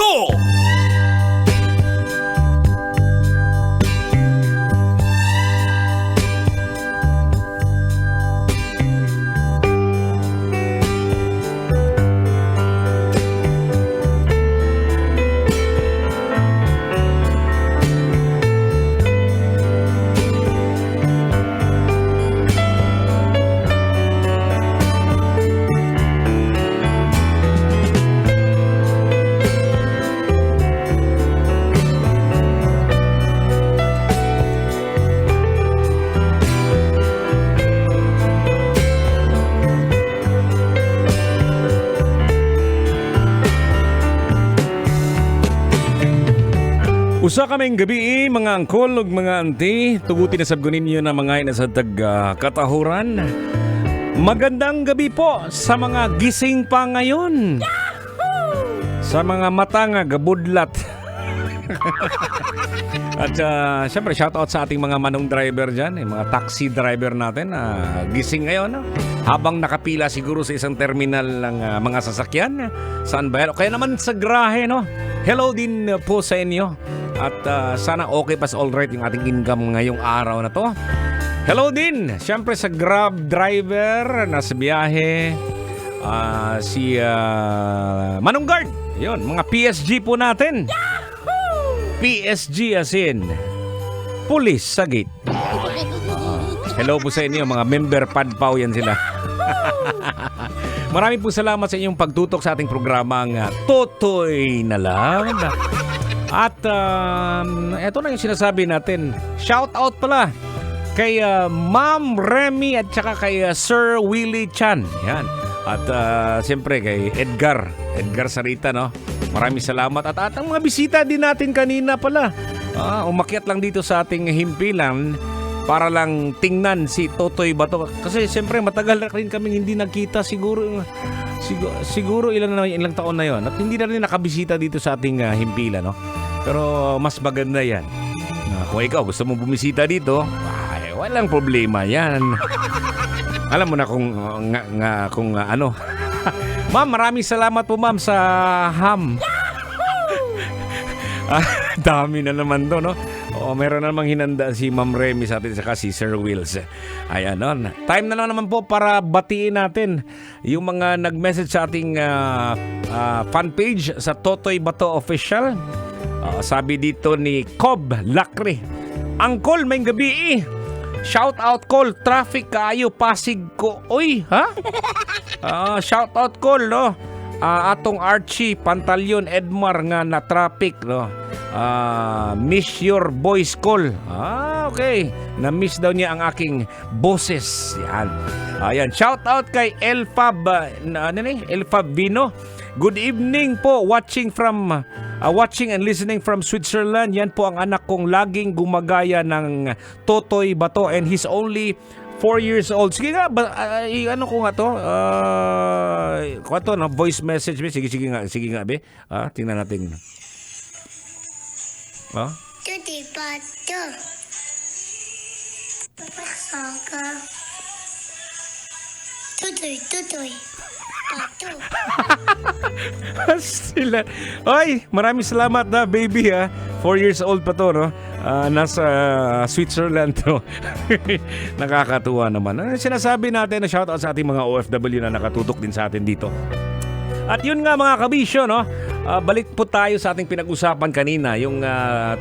Bato! Usa kaming gabi mga angkol ug mga auntie, tuguti na sabgon ninyo na mga ina sa katahuran. Magandang gabi po sa mga gising pa ngayon. Yahoo! Sa mga mata nga gabudlat. At syempre shoutout sa ating mga manong driver dyan, mga taxi driver natin na gising ngayon. Habang nakapila siguro sa isang terminal ng mga sasakyan. Saan ba yan? Kaya naman sa grahe, no? Hello din po sa inyo. At sana okay pas alright yung ating income ngayong araw na to. Hello din, syempre sa Grab driver na sa biyahe. Si Manong Guard. Yun, mga PSG po natin. Yahoo! PSG as in Police sa gate. Hello po sa inyo, mga member Padpaw yan sila. Maraming po salamat sa inyong pagtutok sa ating programang Totoy na lang. At eto na yung sinasabi natin. Shout out pala kay Ma'am Remy at saka kay Sir Willie Chan. Yan. At siyempre kay Edgar Sarita, no? Maraming salamat. At ang mga bisita din natin kanina pala. Umakyat lang dito sa ating himpilan para lang tingnan si Totoy Bato. Kasi siyempre matagal na rin kaming hindi nagkita. Siguro ilang taon na yon. At hindi na rin nakabisita dito sa ating himpilan, no? Pero mas maganda yan. Kung ikaw gusto mong bumisita dito, ay, walang problema yan. Alam mo na kung ano. Ma'am, maraming salamat po ma'am sa ham. Dami na naman to, no? Meron na namang hinanda si Ma'am Remy sa atin saka si Sir Wills. Ayan, no? Time na lang naman po para batiin natin yung mga nag-message sa ating fan page sa Totoy Bato Official. Sabi dito ni Cobb Lakre, Angkol, may gabi shout out call, traffic kayo Pasig ko. Uy, ha? Shout out call, no? Atong Archie Pantalyon Edmar nga na traffic, no? Miss your voice call. Okay. Na-miss daw niya ang aking boses. Yan. Ayan. Shout out kay Elfab Elfab Vino. Good evening po, watching and listening from Switzerland. Yan po ang anak kong laging gumagaya ng Totoy Bato and he's only 4 years old. Sige nga, ano ko nga to? No, voice message be. Sige nga be. Tingnan natin. Totoy Bato. Saka. Totoy. Bato. Sila. Ay, maraming salamat na baby ha. 4 years old pa to, no? Nasa Switzerland to. Nakakatuwa naman. Sinasabi natin na shoutout sa ating mga OFW na nakatutok din sa atin dito. At yun nga mga kabisyo, no? Balik po tayo sa ating pinag-usapan kanina, yung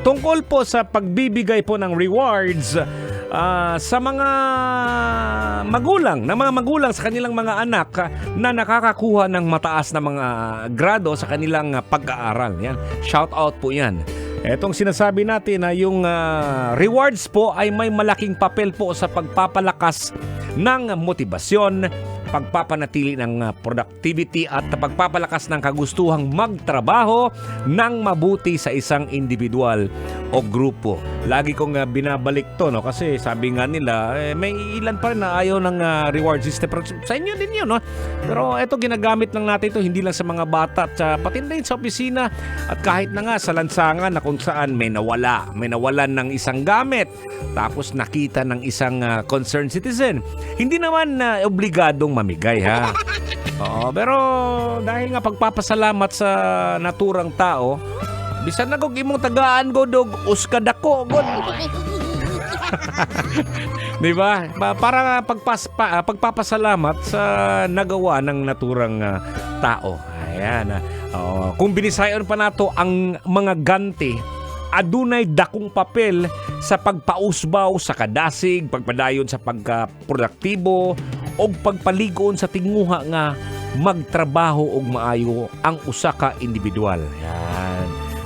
tungkol po sa pagbibigay po ng rewards sa mga magulang sa kanilang mga anak na nakakakuha ng mataas na mga grado sa kanilang pag-aaral. Yan. Shout out po yan. Etong sinasabi natin na yung rewards po ay may malaking papel po sa pagpapalakas ng motibasyon, pagpapanatili ng productivity at pagpapalakas ng kagustuhang magtrabaho ng mabuti sa isang individual o grupo. Lagi kong binabalik to, no? Kasi sabi nga nila, may ilan pa rin na ayaw ng reward system. Pero sa inyo din yun, no? Pero eto, ginagamit lang natin ito, hindi lang sa mga bata at pati na sa opisina at kahit na nga sa lansangan na kung saan may nawalan ng isang gamit tapos nakita ng isang concerned citizen. Hindi naman obligadong mamigay, ha? Oo, pero dahil nga pagpapasalamat sa naturang tao, bisan na kung imong tagaan go dog uskad ako god. Di ba? Para pagpapasalamat sa nagawa ng naturang tao. Ayan. Kung binisayon pa nato ang mga ganti, adunay dakong papel sa pagpausbaw sa kadasig, pagpadayon sa pagproduktibo o pagpaligon sa tinguha nga magtrabaho og maayo ang usa ka individual.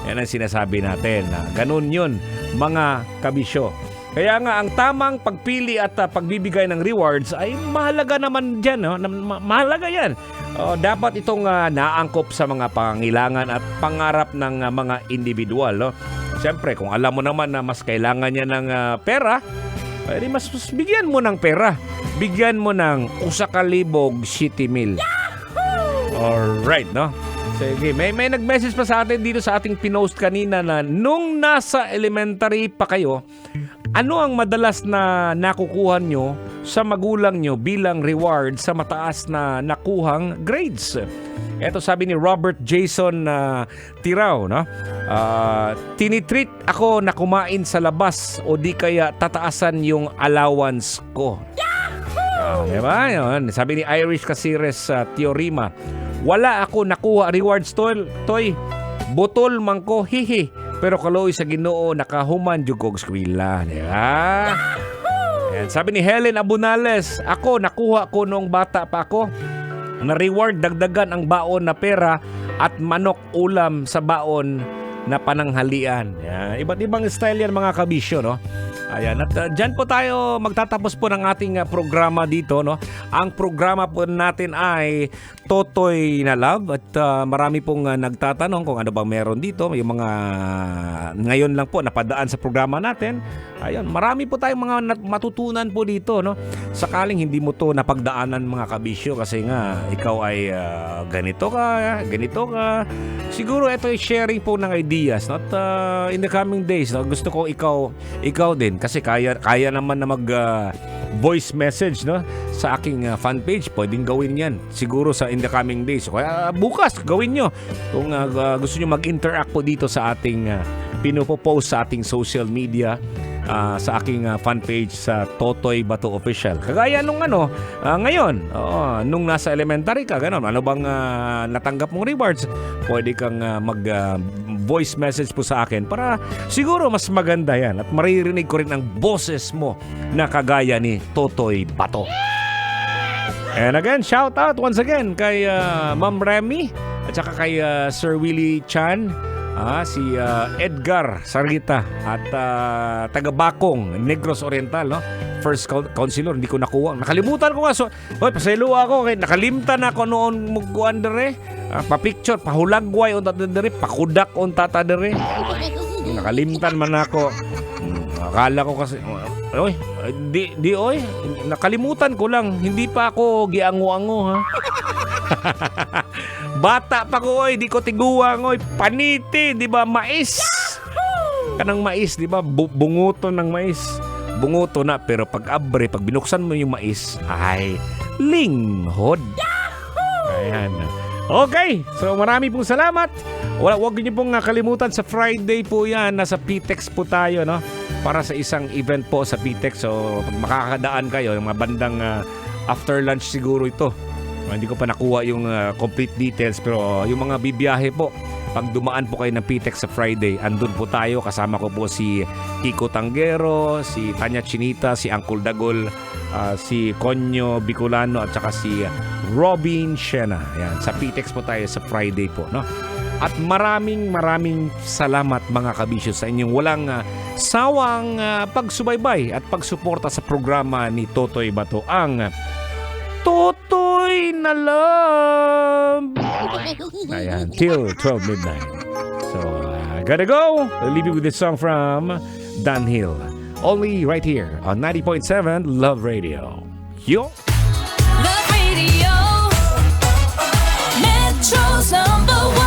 Yan ang sinasabi natin. Ganun yun, mga kabisyo. Kaya nga, ang tamang pagpili at pagbibigay ng rewards ay mahalaga naman dyan. No? Mahalaga yan. Dapat itong naangkop sa mga pangangailangan at pangarap ng mga individual. No? Siyempre, kung alam mo naman na mas kailangan niya ng pera, ay mas bigyan mo ng pera. Bigyan mo ng 1,000 city meal. Alright, no? Sige, may nag-message pa sa atin dito sa ating pinost kanina na nung nasa elementary pa kayo, ano ang madalas na nakukuha nyo sa magulang nyo bilang reward sa mataas na nakuhang grades? Ito sabi ni Robert Jason Tirao, no? Tinitreat ako na kumain sa labas o di kaya tataasan yung allowance ko. Diba? Yun. Sabi ni Irish Casires Teorima, wala ako nakuha rewards toy. Botol man ko, hihi. Pero kaloy sa Ginoo nakahuman jud kog eskwela, di ba? Ayan, sabi ni Helen Abunales, ako nakuha ko noong bata pa ako na reward dagdagan ang baon na pera at manok ulam sa baon na pananghalian. Ayan, iba't ibang style yan mga kabisyo, no? Ayan, at dyan po tayo magtatapos po ng ating programa dito, no? Ang programa po natin ay Totoy na Love at marami pong nagtatanong kung ano bang meron dito. Yung mga ngayon lang po napadaan sa programa natin. Ayun, marami po tayong mga matutunan po dito, no? Sakaling hindi mo to napagdaanan mga kabisyo kasi nga ikaw ay ganito ka. Siguro ito ay sharing po ng ideas, no? At in the coming days, no? Gusto ko ikaw din kasi kaya naman na mag voice message, no, sa aking fan page. Pwedeng gawin yan siguro sa in the coming days. Kaya bukas gawin nyo kung gusto nyo mag-interact po dito sa ating pinopopost sa ating social media, sa aking fan page sa Totoy Bato Official. Kagaya nung ngayon, nung nasa elementary ka, gano'n, ano bang natanggap mong rewards? Pwede kang mag-voice message po sa akin para siguro mas maganda yan at maririnig ko rin ang boses mo na kagaya ni Totoy Bato. And again, shout out once again kay Ma'am Remy at saka kay Sir Willie Chan, si Edgar Sarita at taga-Bakong, Negros Oriental, no? First counselor, hindi ko nakuha. Nakalimutan ko nga. Pasaylo ako. Okay, nakalimtan ako noon muguan dere. Pa-picture, pahulagway on tata dere, pakudak on tata dere. Nakalimtan man ako. Akala ko kasi, nakalimutan ko lang. Hindi pa ako giango-ango, ha? Bata pa ko, di ko tiguang, paniti, di ba, mais. Kanang mais, di ba, bunguto ng mais. Bunguto na, pero pag binuksan mo yung mais, ay linghod. Ayan. Okay, so marami pong salamat. Huwag niyo pong kalimutan sa Friday po yan, nasa PTEX po tayo, no? Para sa isang event po sa PTEX. So pag makakadaan kayo, yung mga bandang after lunch siguro ito. Hindi ko pa nakuha yung complete details, pero yung mga bibiyahe po, pag dumaan po kayo ng PTEX sa Friday, andun po tayo. Kasama ko po si Kiko Tanggero, si Tanya Chinita, si Uncle Dagol, si Konyo Bicolano at saka si Robin Shena. Yan, sa PTEX po tayo sa Friday po, no? At maraming salamat mga kabisyo sa inyong walang sawang pagsubaybay at pagsuporta sa programa ni Totoy Bato, ang Totoy na Love. Ayan, till 12 midnight. So, I gotta go. I'll leave you with this song from Dan Hill. Only right here on 90.7 Love Radio. Yo! Love Radio, Metro's #1.